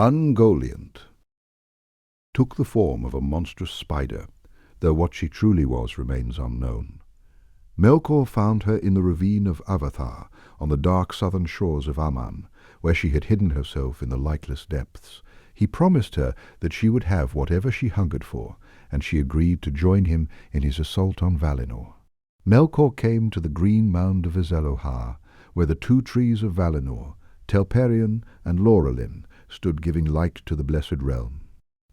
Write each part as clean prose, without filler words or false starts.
Ungoliant took the form of a monstrous spider, though what she truly was remains unknown. Melkor found her in the ravine of Avathar, on the dark southern shores of Aman, where she had hidden herself in the lightless depths. He promised her that she would have whatever she hungered for, and she agreed to join him in his assault on Valinor. Melkor came to the green mound of Iselohar, where the two trees of Valinor, Telperion and Laurelin, stood giving light to the blessed realm.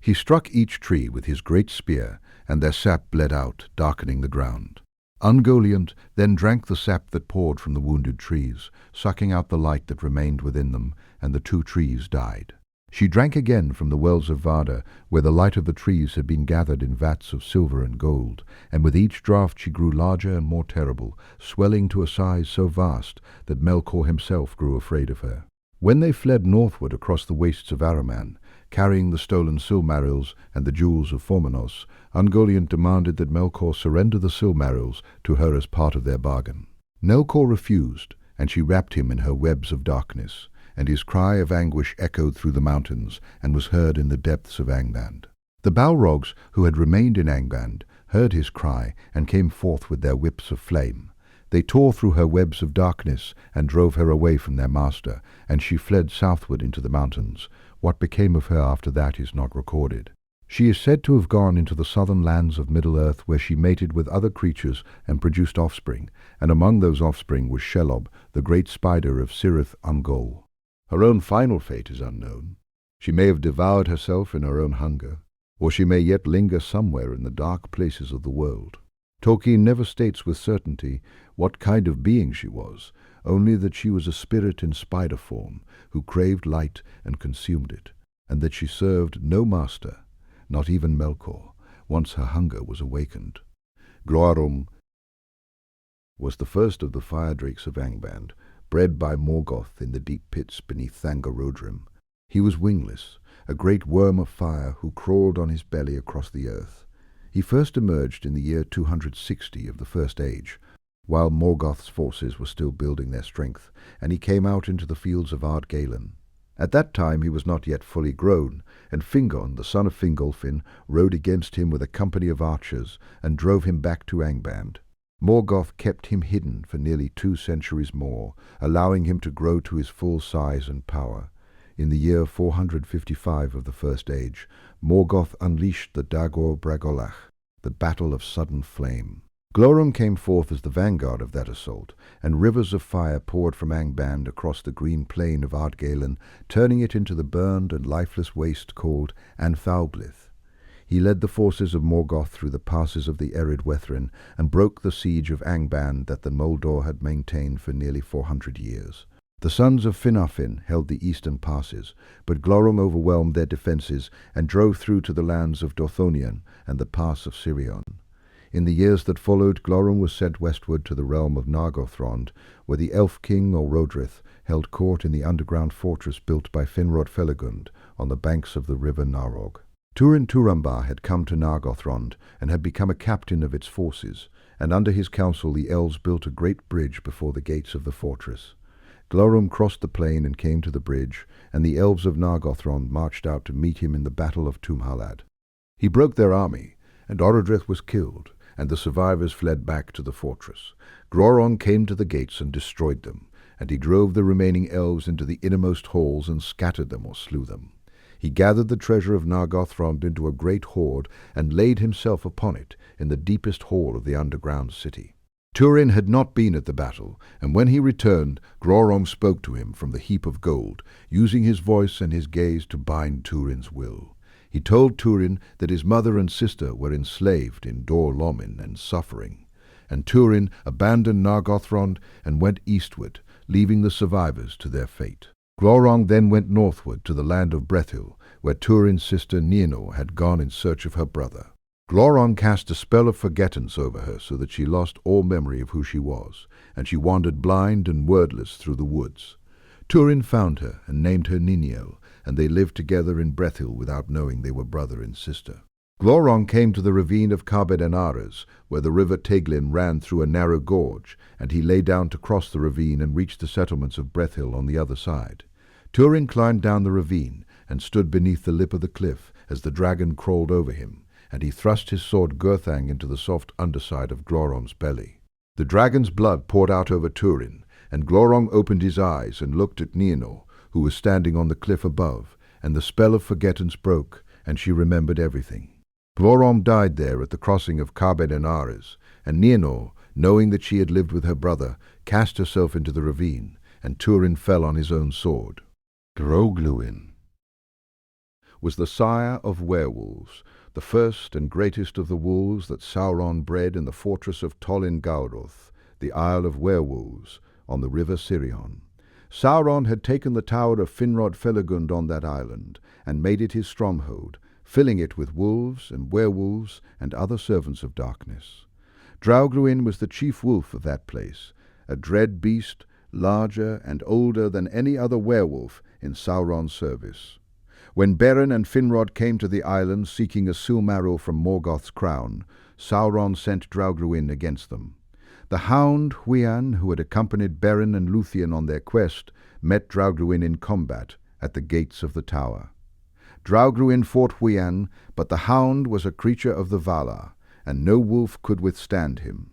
He struck each tree with his great spear, and their sap bled out, darkening the ground. Ungoliant then drank the sap that poured from the wounded trees, sucking out the light that remained within them, and the two trees died. She drank again from the wells of Vada, where the light of the trees had been gathered in vats of silver and gold, and with each draught she grew larger and more terrible, swelling to a size so vast that Melkor himself grew afraid of her. When they fled northward across the wastes of Araman, carrying the stolen Silmarils and the jewels of Formenos, Ungoliant demanded that Melkor surrender the Silmarils to her as part of their bargain. Melkor refused, and she wrapped him in her webs of darkness, and his cry of anguish echoed through the mountains and was heard in the depths of Angband. The Balrogs, who had remained in Angband, heard his cry and came forth with their whips of flame. They tore through her webs of darkness and drove her away from their master, and she fled southward into the mountains. What became of her after that is not recorded. She is said to have gone into the southern lands of Middle-earth, where she mated with other creatures and produced offspring, and among those offspring was Shelob, the great spider of Cirith Ungol. Her own final fate is unknown. She may have devoured herself in her own hunger, or she may yet linger somewhere in the dark places of the world. Tolkien never states with certainty what kind of being she was, only that she was a spirit in spider form, who craved light and consumed it, and that she served no master, not even Melkor, once her hunger was awakened. Glaurung was the first of the fire drakes of Angband, bred by Morgoth in the deep pits beneath Thangorodrim. He was wingless, a great worm of fire who crawled on his belly across the earth. He first emerged in the year 260 of the First Age, while Morgoth's forces were still building their strength, and he came out into the fields of Ardgalen. At that time he was not yet fully grown, and Fingon, the son of Fingolfin, rode against him with a company of archers, and drove him back to Angband. Morgoth kept him hidden for nearly 2 centuries more, allowing him to grow to his full size and power. In the year 455 of the First Age, Morgoth unleashed the Dagor Bragolach, the Battle of Sudden Flame. Glaurung came forth as the vanguard of that assault, and rivers of fire poured from Angband across the green plain of Ardgalen, turning it into the burned and lifeless waste called Anthalblith. He led the forces of Morgoth through the passes of the Erid Wethrin, and broke the siege of Angband that the Moldor had maintained for nearly 400 years. The sons of Finarfin held the eastern passes, but Glaurung overwhelmed their defences and drove through to the lands of Dorthonion and the pass of Sirion. In the years that followed, Glaurung was sent westward to the realm of Nargothrond, where the elf king Orodrith held court in the underground fortress built by Finrod Felagund on the banks of the river Narog. Turin Turambar had come to Nargothrond and had become a captain of its forces, and under his counsel the elves built a great bridge before the gates of the fortress. Glaurung crossed the plain and came to the bridge, and the elves of Nargothrond marched out to meet him in the battle of Tumhalad. He broke their army, and Orodrith was killed, and the survivors fled back to the fortress. Glaurung came to the gates and destroyed them, and he drove the remaining elves into the innermost halls and scattered them or slew them. He gathered the treasure of Nargothrond into a great hoard and laid himself upon it in the deepest hall of the underground city. Turin had not been at the battle, and when he returned, Glaurung spoke to him from the heap of gold, using his voice and his gaze to bind Turin's will. He told Turin that his mother and sister were enslaved in Dor Lomin and suffering, and Turin abandoned Nargothrond and went eastward, leaving the survivors to their fate. Glaurung then went northward to the land of Brethil, where Turin's sister Nienor had gone in search of her brother. Glaurung cast a spell of forgettance over her so that she lost all memory of who she was, and she wandered blind and wordless through the woods. Turin found her and named her Niniel, and they lived together in Brethil without knowing they were brother and sister. Glaurung came to the ravine of Kabed and Ares, where the river Teglin ran through a narrow gorge, and he lay down to cross the ravine and reach the settlements of Brethil on the other side. Turin climbed down the ravine, and stood beneath the lip of the cliff as the dragon crawled over him, and he thrust his sword Gurthang into the soft underside of Glaurung's belly. The dragon's blood poured out over Turin, and Glaurung opened his eyes and looked at Nienor, who was standing on the cliff above, and the spell of forgettance broke, and she remembered everything. Glaurung died there at the crossing of Cabed and Ares, and Nienor, knowing that she had lived with her brother, cast herself into the ravine, and Turin fell on his own sword. Draugluin was the sire of werewolves, the first and greatest of the wolves that Sauron bred in the fortress of Tolin Gauroth, the Isle of Werewolves, on the river Sirion. Sauron had taken the tower of Finrod Felagund on that island, and made it his stronghold, filling it with wolves and werewolves and other servants of darkness. Draugluin was the chief wolf of that place, a dread beast, larger and older than any other werewolf in Sauron's service. When Beren and Finrod came to the island seeking a Silmaril from Morgoth's crown, Sauron sent Draugluin against them. The hound Hwyan, who had accompanied Beren and Luthien on their quest, met Draugluin in combat at the gates of the tower. Draugluin fought Hwyan, but the hound was a creature of the Valar, and no wolf could withstand him.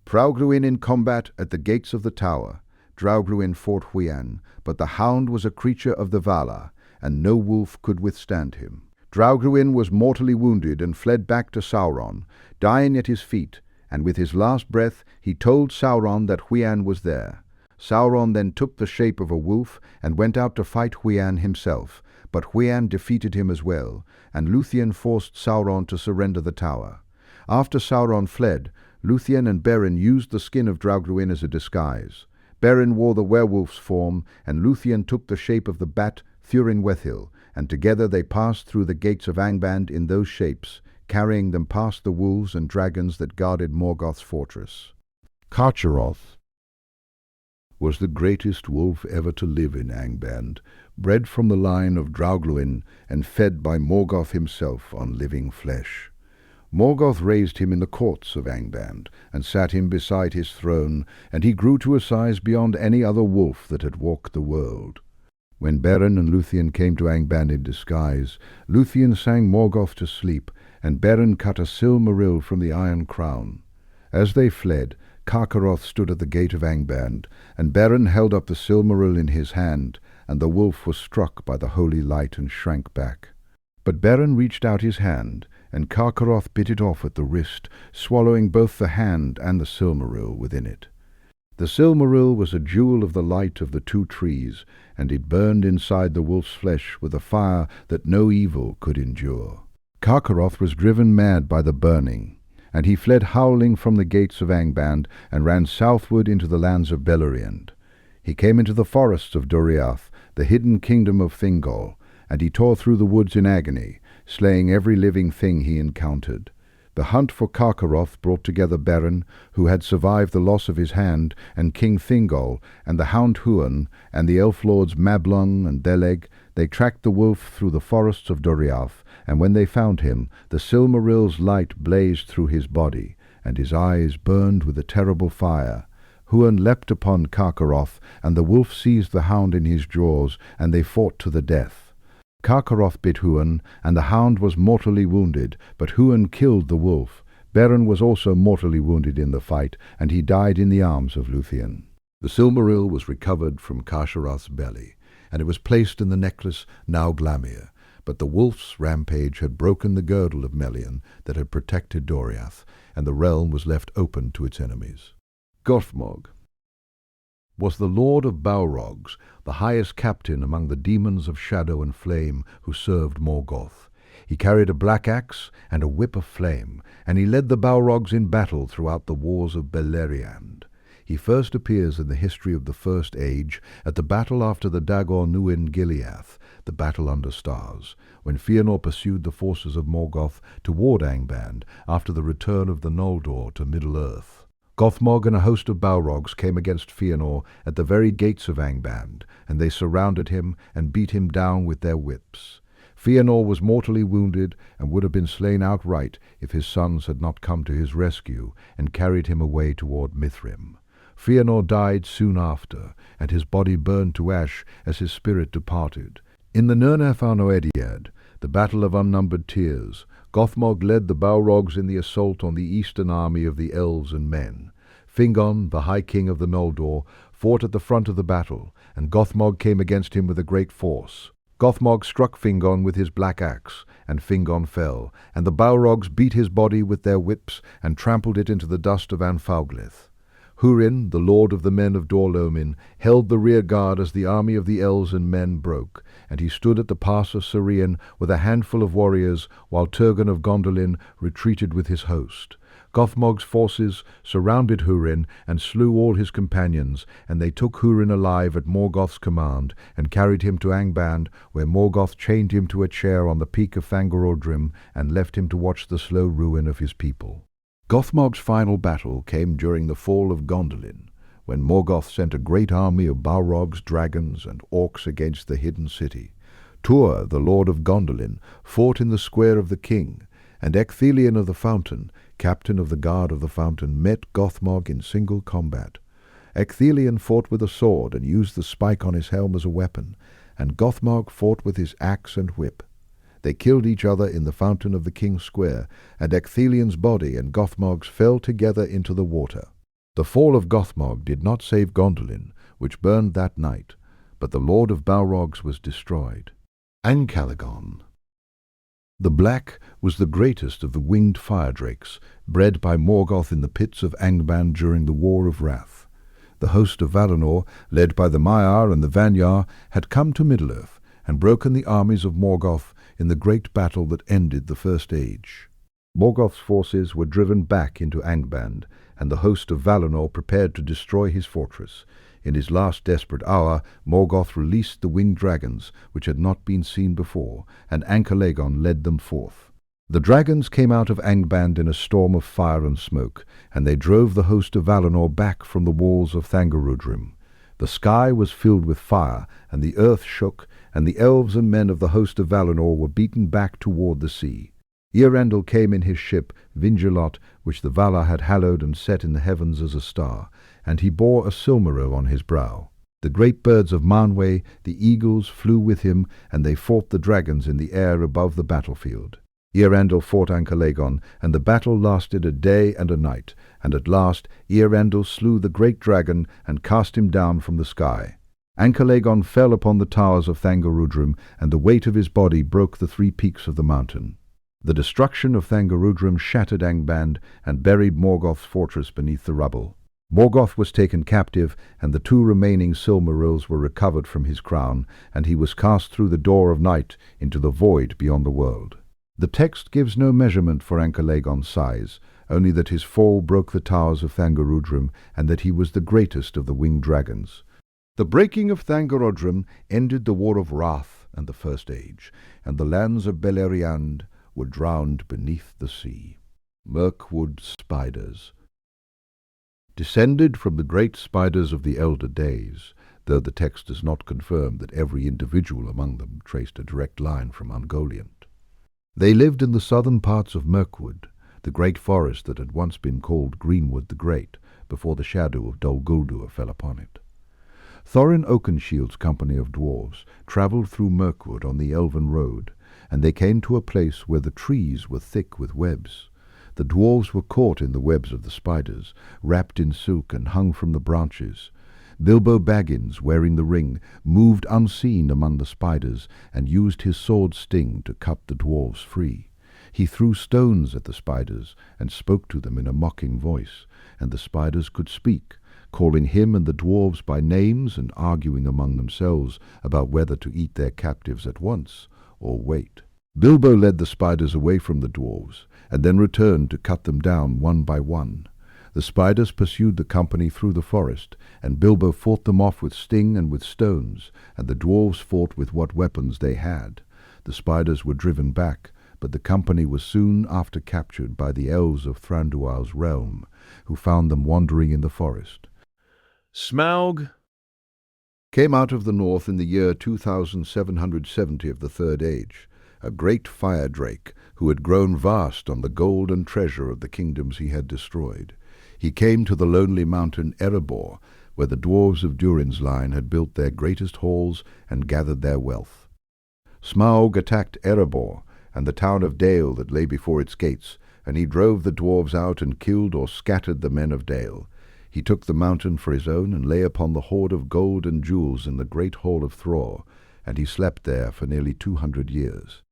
Draugluin in combat at the gates of the tower. Draugluin fought Hwyan, but the hound was a creature of the Valar, and no wolf could withstand him. Draugluin was mortally wounded and fled back to Sauron, dying at his feet, and with his last breath he told Sauron that Hwyan was there. Sauron then took the shape of a wolf and went out to fight Hwyan himself, but Hwyan defeated him as well, and Luthien forced Sauron to surrender the tower. After Sauron fled, Luthien and Beren used the skin of Draugluin as a disguise. Beren wore the werewolf's form, and Luthien took the shape of the bat Thurin-Wethil, and together they passed through the gates of Angband in those shapes, carrying them past the wolves and dragons that guarded Morgoth's fortress. Carcharoth was the greatest wolf ever to live in Angband, bred from the line of Draugluin and fed by Morgoth himself on living flesh. Morgoth raised him in the courts of Angband, and sat him beside his throne, and he grew to a size beyond any other wolf that had walked the world. When Beren and Luthien came to Angband in disguise, Luthien sang Morgoth to sleep, and Beren cut a Silmaril from the iron crown. As they fled, Carcharoth stood at the gate of Angband, and Beren held up the Silmaril in his hand, and the wolf was struck by the holy light and shrank back. But Beren reached out his hand, and Carcharoth bit it off at the wrist, swallowing both the hand and the Silmaril within it. The Silmaril was a jewel of the light of the two trees, and it burned inside the wolf's flesh with a fire that no evil could endure. Carcharoth was driven mad by the burning, and he fled howling from the gates of Angband and ran southward into the lands of Beleriand. He came into the forests of Doriath, the hidden kingdom of Thingol, and he tore through the woods in agony, slaying every living thing he encountered. The hunt for Carcharoth brought together Beren, who had survived the loss of his hand, and King Thingol, and the hound Huan, and the elf lords Mablung and Deleg. They tracked the wolf through the forests of Doriath, and when they found him, the Silmaril's light blazed through his body, and his eyes burned with a terrible fire. Huan leapt upon Carcharoth, and the wolf seized the hound in his jaws, and they fought to the death. Carcharoth bit Huan, and the hound was mortally wounded, but Huan killed the wolf. Beren was also mortally wounded in the fight, and he died in the arms of Luthien. The Silmaril was recovered from Carcharoth's belly, and it was placed in the necklace now Glamir, but the wolf's rampage had broken the girdle of Melian that had protected Doriath, and the realm was left open to its enemies. Gothmog was the lord of Balrogs, the highest captain among the demons of shadow and flame who served Morgoth. He carried a black axe and a whip of flame, and he led the Balrogs in battle throughout the wars of Beleriand. He first appears in the history of the First Age at the battle after the Dagor Nuin Gileath, the battle under stars, when Fëanor pursued the forces of Morgoth toward Angband after the return of the Noldor to Middle-earth. Gothmog and a host of Balrogs came against Fëanor at the very gates of Angband, and they surrounded him and beat him down with their whips. Fëanor was mortally wounded and would have been slain outright if his sons had not come to his rescue and carried him away toward Mithrim. Fëanor died soon after, and his body burned to ash as his spirit departed. In the Nirnathanoediad, the battle of unnumbered tears, Gothmog led the Balrogs in the assault on the eastern army of the elves and men. Fingon, the High King of the Noldor, fought at the front of the battle, and Gothmog came against him with a great force. Gothmog struck Fingon with his black axe, and Fingon fell, and the Balrogs beat his body with their whips and trampled it into the dust of Anfauglith. Húrin, the lord of the men of Dorlomin, held the rear guard as the army of the elves and men broke, and he stood at the pass of Sirion with a handful of warriors, while Turgon of Gondolin retreated with his host. Gothmog's forces surrounded Húrin and slew all his companions, and they took Húrin alive at Morgoth's command, and carried him to Angband, where Morgoth chained him to a chair on the peak of Thangorodrim, and left him to watch the slow ruin of his people. Gothmog's final battle came during the fall of Gondolin, when Morgoth sent a great army of Balrogs, dragons, and orcs against the hidden city. Tuor, the lord of Gondolin, fought in the square of the king, and Ecthelion of the Fountain, captain of the guard of the fountain, met Gothmog in single combat. Ecthelion fought with a sword and used the spike on his helm as a weapon, and Gothmog fought with his axe and whip. They killed each other in the fountain of the king's square, and Ecthelion's body and Gothmog's fell together into the water. The fall of Gothmog did not save Gondolin, which burned that night, but the lord of Balrogs was destroyed. Ancalagon. The Black was the greatest of the winged fire drakes, bred by Morgoth in the pits of Angband during the War of Wrath. The host of Valinor, led by the Maiar and the Vanyar, had come to Middle-earth and broken the armies of Morgoth in the great battle that ended the First Age. Morgoth's forces were driven back into Angband, and the host of Valinor prepared to destroy his fortress. In his last desperate hour, Morgoth released the winged dragons, which had not been seen before, and Ancalagon led them forth. The dragons came out of Angband in a storm of fire and smoke, and they drove the host of Valinor back from the walls of Thangorodrim. The sky was filled with fire, and the earth shook, and the elves and men of the host of Valinor were beaten back toward the sea. Eärendil came in his ship, Vingilot, which the Valar had hallowed and set in the heavens as a star, and he bore a silmaril on his brow. The great birds of Manwë, the eagles, flew with him, and they fought the dragons in the air above the battlefield. Eärendil fought Ancalagon, and the battle lasted a day and a night, and at last Eärendil slew the great dragon and cast him down from the sky. Ancalagon fell upon the towers of Thangorodrim, and the weight of his body broke the 3 peaks of the mountain. The destruction of Thangorodrim shattered Angband and buried Morgoth's fortress beneath the rubble. Morgoth was taken captive, and the 2 remaining silmarils were recovered from his crown, and he was cast through the door of night into the void beyond the world. The text gives no measurement for Ancalagon's size, only that his fall broke the towers of Thangorodrim, and that he was the greatest of the winged dragons. The breaking of Thangorodrim ended the War of Wrath and the First Age, and the lands of Beleriand were drowned beneath the sea. Mirkwood spiders. Descended from the great spiders of the elder days, though the text does not confirm that every individual among them traced a direct line from Ungoliant. They lived in the southern parts of Mirkwood, the great forest that had once been called Greenwood the Great, before the shadow of Dol Guldur fell upon it. Thorin Oakenshield's company of dwarves travelled through Mirkwood on the Elven Road, and they came to a place where the trees were thick with webs. The dwarves were caught in the webs of the spiders, wrapped in silk and hung from the branches. Bilbo Baggins, wearing the ring, moved unseen among the spiders, and used his sword sting to cut the dwarves free. He threw stones at the spiders, and spoke to them in a mocking voice, and the spiders could speak, calling him and the dwarves by names and arguing among themselves about whether to eat their captives at once or wait. Bilbo led the spiders away from the dwarves, and then returned to cut them down one by one. The spiders pursued the company through the forest, and Bilbo fought them off with sting and with stones, and the dwarves fought with what weapons they had. The spiders were driven back, but the company was soon after captured by the elves of Thranduil's realm, who found them wandering in the forest. Smaug came out of the north in the year 2770 of the Third Age, a great fire drake who had grown vast on the gold and treasure of the kingdoms he had destroyed. He came to the lonely mountain Erebor, where the dwarves of Durin's line had built their greatest halls and gathered their wealth. Smaug attacked Erebor and the town of Dale that lay before its gates, and he drove the dwarves out and killed or scattered the men of Dale. He took the mountain for his own and lay upon the hoard of gold and jewels in the great hall of Thror, and he slept there for nearly 200 years.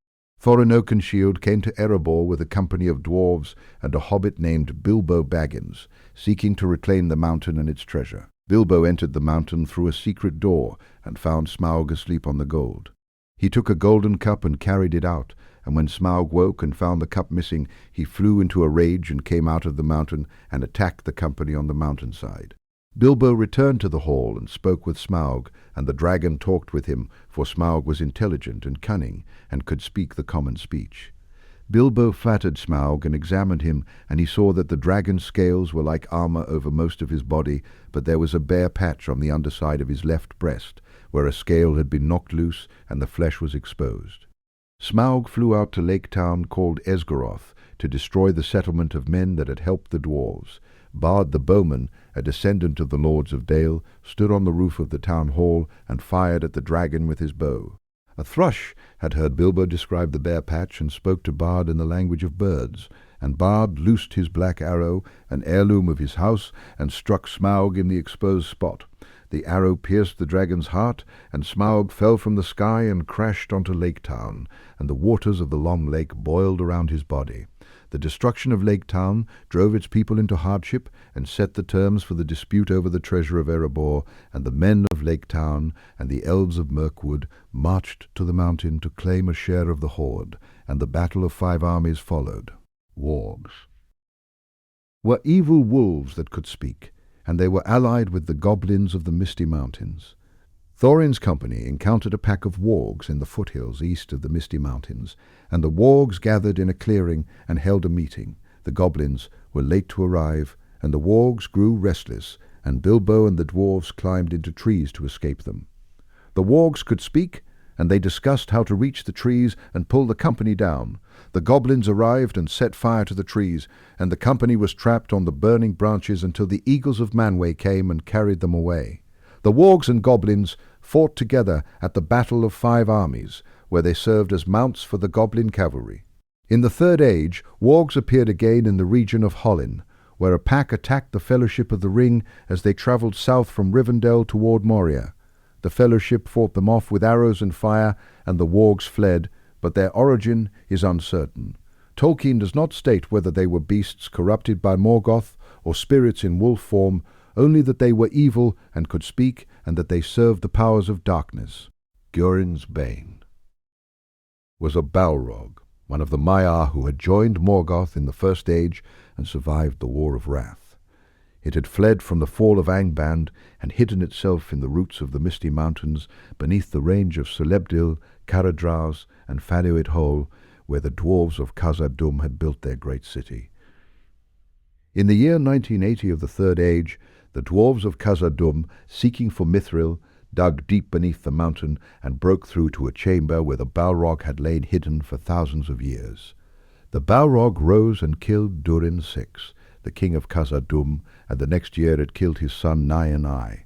Thorin Oakenshield came to Erebor with a company of dwarves and a hobbit named Bilbo Baggins, seeking to reclaim the mountain and its treasure. Bilbo entered the mountain through a secret door and found Smaug asleep on the gold. He took a golden cup and carried it out, and when Smaug woke and found the cup missing, he flew into a rage and came out of the mountain and attacked the company on the mountainside. Bilbo returned to the hall and spoke with Smaug, and the dragon talked with him, for Smaug was intelligent and cunning, and could speak the common speech. Bilbo flattered Smaug and examined him, and he saw that the dragon's scales were like armor over most of his body, but there was a bare patch on the underside of his left breast, where a scale had been knocked loose and the flesh was exposed. Smaug flew out to Lake Town called Esgaroth to destroy the settlement of men that had helped the dwarves. Bard the bowman, a descendant of the lords of Dale, stood on the roof of the town hall and fired at the dragon with his bow. A thrush had heard Bilbo describe the bare patch and spoke to Bard in the language of birds, and Bard loosed his black arrow, an heirloom of his house, and struck Smaug in the exposed spot. The arrow pierced the dragon's heart, and Smaug fell from the sky and crashed onto Lake Town, and the waters of the long lake boiled around his body. The destruction of Lake Town drove its people into hardship and set the terms for the dispute over the treasure of Erebor, and the men of Lake Town and the elves of Mirkwood marched to the mountain to claim a share of the hoard, and the battle of 5 armies followed. Wargs were evil wolves that could speak, and they were allied with the goblins of the Misty Mountains. Thorin's company encountered a pack of wargs in the foothills east of the Misty Mountains, and the wargs gathered in a clearing and held a meeting. The goblins were late to arrive, and the wargs grew restless, and Bilbo and the dwarves climbed into trees to escape them. The wargs could speak, and they discussed how to reach the trees and pull the company down. The goblins arrived and set fire to the trees, and the company was trapped on the burning branches until the eagles of Manwë came and carried them away. The wargs and goblins fought together at the Battle of 5 Armies, where they served as mounts for the goblin cavalry. In the Third Age, wargs appeared again in the region of Hollin, where a pack attacked the Fellowship of the Ring as they travelled south from Rivendell toward Moria. The Fellowship fought them off with arrows and fire, and the wargs fled, but their origin is uncertain. Tolkien does not state whether they were beasts corrupted by Morgoth or spirits in wolf form, only that they were evil and could speak, and that they served the powers of darkness. Giorin's Bane was a Balrog, one of the Maiar who had joined Morgoth in the First Age and survived the War of Wrath. It had fled from the fall of Angband and hidden itself in the roots of the Misty Mountains beneath the range of Celebdil, Caradhras, and Fanuit Hole, where the dwarves of Khazad-dûm had built their great city. In the year 1980 of the Third Age, the dwarves of Khazad-dûm, seeking for Mithril, dug deep beneath the mountain and broke through to a chamber where the Balrog had lain hidden for thousands of years. The Balrog rose and killed Durin VI, the king of Khazad-dûm, and the next year it killed his son Nai.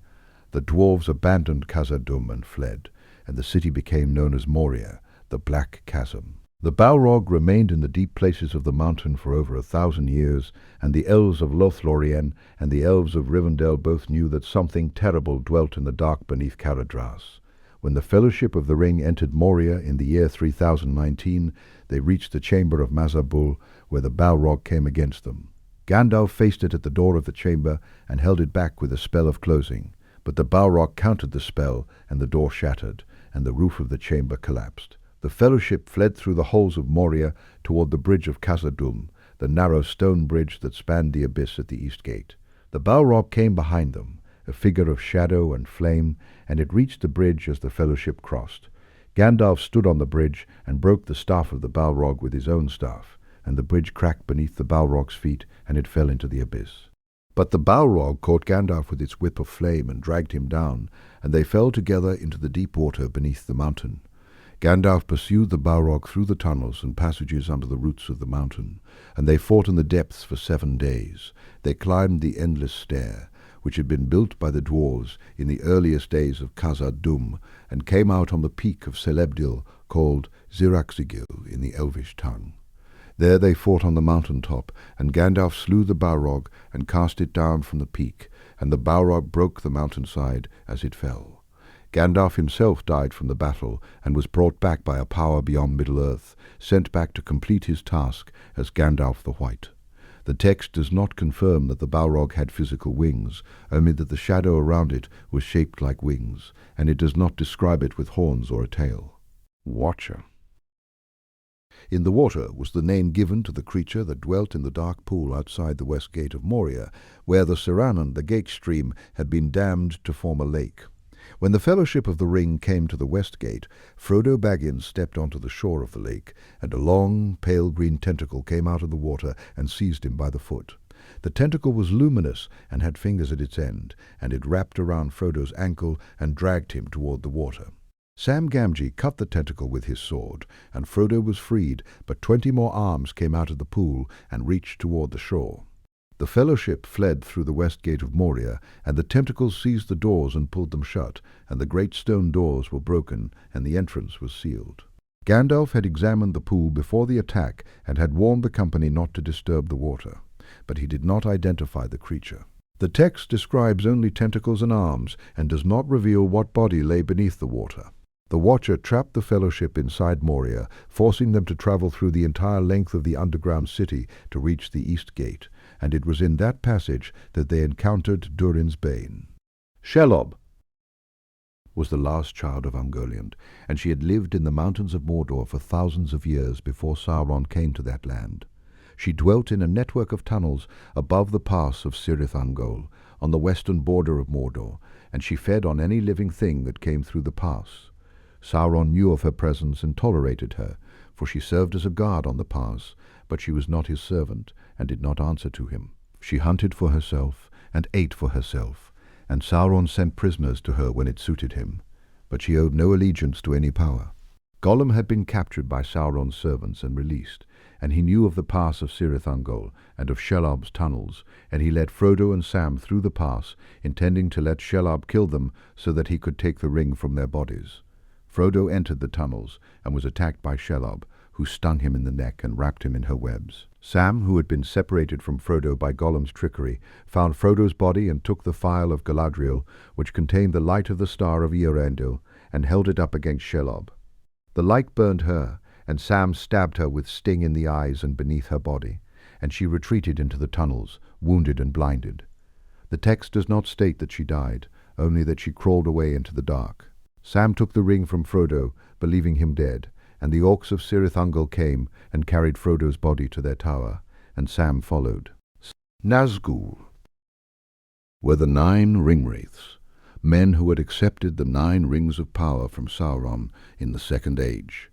The dwarves abandoned Khazad-dûm and fled, and the city became known as Moria, the Black Chasm. The Balrog remained in the deep places of the mountain for over 1,000 years, and the elves of Lothlorien and the elves of Rivendell both knew that something terrible dwelt in the dark beneath Caradhras. When the Fellowship of the Ring entered Moria in the year 3019, they reached the chamber of Mazarbul, where the Balrog came against them. Gandalf faced it at the door of the chamber and held it back with a spell of closing, but the Balrog countered the spell, and the door shattered, and the roof of the chamber collapsed. The Fellowship fled through the holes of Moria toward the bridge of Khazad-dûm, the narrow stone bridge that spanned the abyss at the east gate. The Balrog came behind them, a figure of shadow and flame, and it reached the bridge as the Fellowship crossed. Gandalf stood on the bridge and broke the staff of the Balrog with his own staff, and the bridge cracked beneath the Balrog's feet, and it fell into the abyss. But the Balrog caught Gandalf with its whip of flame and dragged him down, and they fell together into the deep water beneath the mountain. Gandalf pursued the Balrog through the tunnels and passages under the roots of the mountain, and they fought in the depths for 7 days. They climbed the endless stair, which had been built by the dwarves in the earliest days of Khazad-dûm, and came out on the peak of Celebdil, called Ziraxigil in the Elvish tongue. There they fought on the mountain top, and Gandalf slew the Balrog and cast it down from the peak, and the Balrog broke the mountainside as it fell. Gandalf himself died from the battle, and was brought back by a power beyond Middle-earth, sent back to complete his task as Gandalf the White. The text does not confirm that the Balrog had physical wings, only that the shadow around it was shaped like wings, and it does not describe it with horns or a tail. Watcher. In the water was the name given to the creature that dwelt in the dark pool outside the west gate of Moria, where the Siranan, the gate stream, had been dammed to form a lake. When the Fellowship of the Ring came to the west gate, Frodo Baggins stepped onto the shore of the lake, and a long, pale green tentacle came out of the water and seized him by the foot. The tentacle was luminous and had fingers at its end, and it wrapped around Frodo's ankle and dragged him toward the water. Sam Gamgee cut the tentacle with his sword, and Frodo was freed, but 20 more arms came out of the pool and reached toward the shore. The Fellowship fled through the west gate of Moria, and the tentacles seized the doors and pulled them shut, and the great stone doors were broken, and the entrance was sealed. Gandalf had examined the pool before the attack and had warned the company not to disturb the water, but he did not identify the creature. The text describes only tentacles and arms, and does not reveal what body lay beneath the water. The Watcher trapped the Fellowship inside Moria, forcing them to travel through the entire length of the underground city to reach the East Gate, and it was in that passage that they encountered Durin's Bane. Shelob was the last child of Ungoliant, and she had lived in the mountains of Mordor for thousands of years before Sauron came to that land. She dwelt in a network of tunnels above the pass of Cirith Ungol, on the western border of Mordor, and she fed on any living thing that came through the pass. Sauron knew of her presence and tolerated her, for she served as a guard on the pass, but she was not his servant, and did not answer to him. She hunted for herself, and ate for herself, and Sauron sent prisoners to her when it suited him, but she owed no allegiance to any power. Gollum had been captured by Sauron's servants and released, and he knew of the pass of Cirith Ungol and of Shelob's tunnels, and he led Frodo and Sam through the pass, intending to let Shelob kill them so that he could take the ring from their bodies. Frodo entered the tunnels and was attacked by Shelob, who stung him in the neck and wrapped him in her webs. Sam, who had been separated from Frodo by Gollum's trickery, found Frodo's body and took the phial of Galadriel, which contained the light of the star of Eärendil, and held it up against Shelob. The light burned her, and Sam stabbed her with sting in the eyes and beneath her body, and she retreated into the tunnels, wounded and blinded. The text does not state that she died, only that she crawled away into the dark. Sam took the ring from Frodo, believing him dead, and the orcs of Cirith Ungol came and carried Frodo's body to their tower, and Sam followed. Nazgûl were the 9 ringwraiths, men who had accepted the 9 rings of power from Sauron in the Second Age.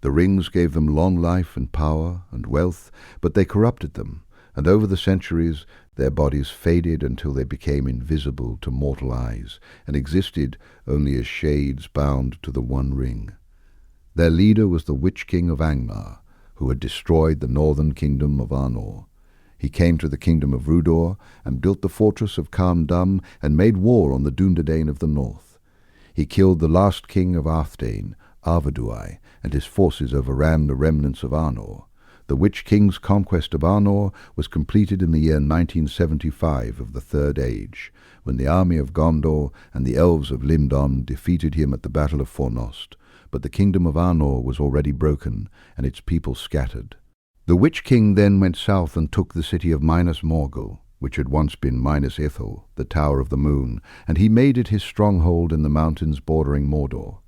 The rings gave them long life and power and wealth, but they corrupted them, and over the centuries their bodies faded until they became invisible to mortal eyes, and existed only as shades bound to the one ring. Their leader was the Witch King of Angmar, who had destroyed the northern kingdom of Arnor. He came to the kingdom of Rudor, and built the fortress of Carn Dum, and made war on the Dúnedain of the north. He killed the last king of Arthedain, Arvedui, and his forces overran the remnants of Arnor. The Witch King's conquest of Arnor was completed in the year 1975 of the Third Age, when the army of Gondor and the elves of Lindon defeated him at the Battle of Fornost, but the kingdom of Arnor was already broken, and its people scattered. The Witch King then went south and took the city of Minas Morgul, which had once been Minas Ithil, the Tower of the Moon, and he made it his stronghold in the mountains bordering Mordor.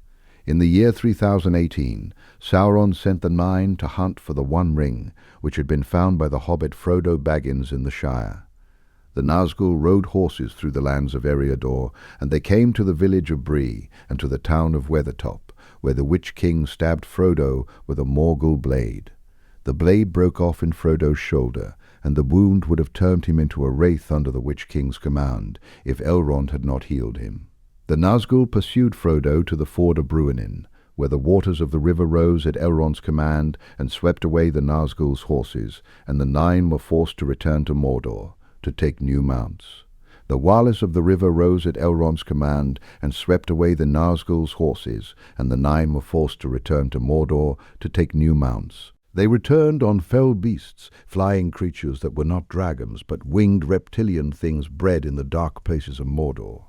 In the year 3018, Sauron sent the 9 to hunt for the One Ring, which had been found by the hobbit Frodo Baggins in the Shire. The Nazgûl rode horses through the lands of Eriador, and they came to the village of Bree and to the town of Weathertop, where the Witch King stabbed Frodo with a Morgul blade. The blade broke off in Frodo's shoulder, and the wound would have turned him into a wraith under the Witch King's command, if Elrond had not healed him. The Nazgûl pursued Frodo to the ford of Bruinen, where the waters of the river rose at Elrond's command and swept away the Nazgûl's horses, and the 9 were forced to return to Mordor, to take new mounts. The Wallace of the river rose at Elrond's command and swept away the Nazgul's horses, and the nine were forced to return to Mordor to take new mounts. They returned on fell beasts, flying creatures that were not dragons, but winged reptilian things bred in the dark places of Mordor.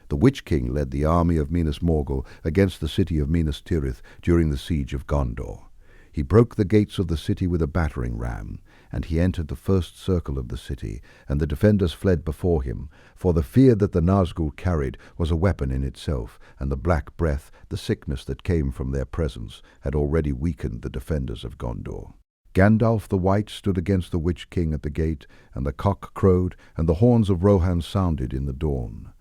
The Witch King led the army of Minas Morgul against the city of Minas Tirith during the siege of Gondor. He broke the gates of the city with a battering ram, and he entered the first circle of the city, and the defenders fled before him, for the fear that the Nazgul carried was a weapon in itself, and the black breath, the sickness that came from their presence, had already weakened the defenders of Gondor. Gandalf the White stood against the Witch King at the gate, and the cock crowed, and the horns of Rohan sounded in the dawn.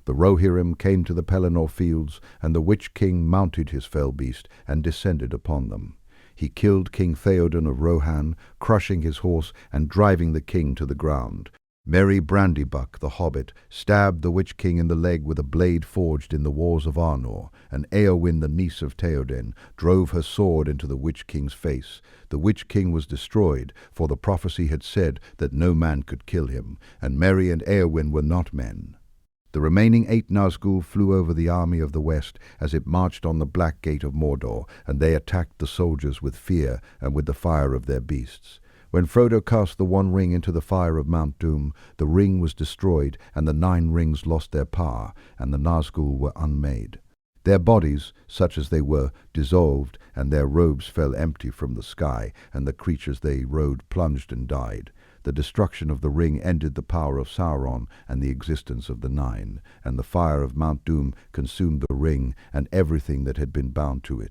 The Rohirrim came to the Pelennor fields, and the Witch King mounted his fell beast and descended upon them. He killed King Theoden of Rohan, crushing his horse and driving the king to the ground. Merry Brandybuck, the hobbit, stabbed the Witch King in the leg with a blade forged in the wars of Arnor, and Eowyn, the niece of Theoden, drove her sword into the Witch King's face. The Witch King was destroyed, for the prophecy had said that no man could kill him, and Merry and Eowyn were not men. The remaining 8 Nazgul flew over the army of the west as it marched on the Black Gate of Mordor, and they attacked the soldiers with fear and with the fire of their beasts. When Frodo cast the One Ring into the fire of Mount Doom, the ring was destroyed, and the 9 rings lost their power, and the Nazgul were unmade. Their bodies, such as they were, dissolved, and their robes fell empty from the sky, and the creatures they rode plunged and died. The destruction of the ring ended the power of Sauron and the existence of the 9, and the fire of Mount Doom consumed the ring and everything that had been bound to it.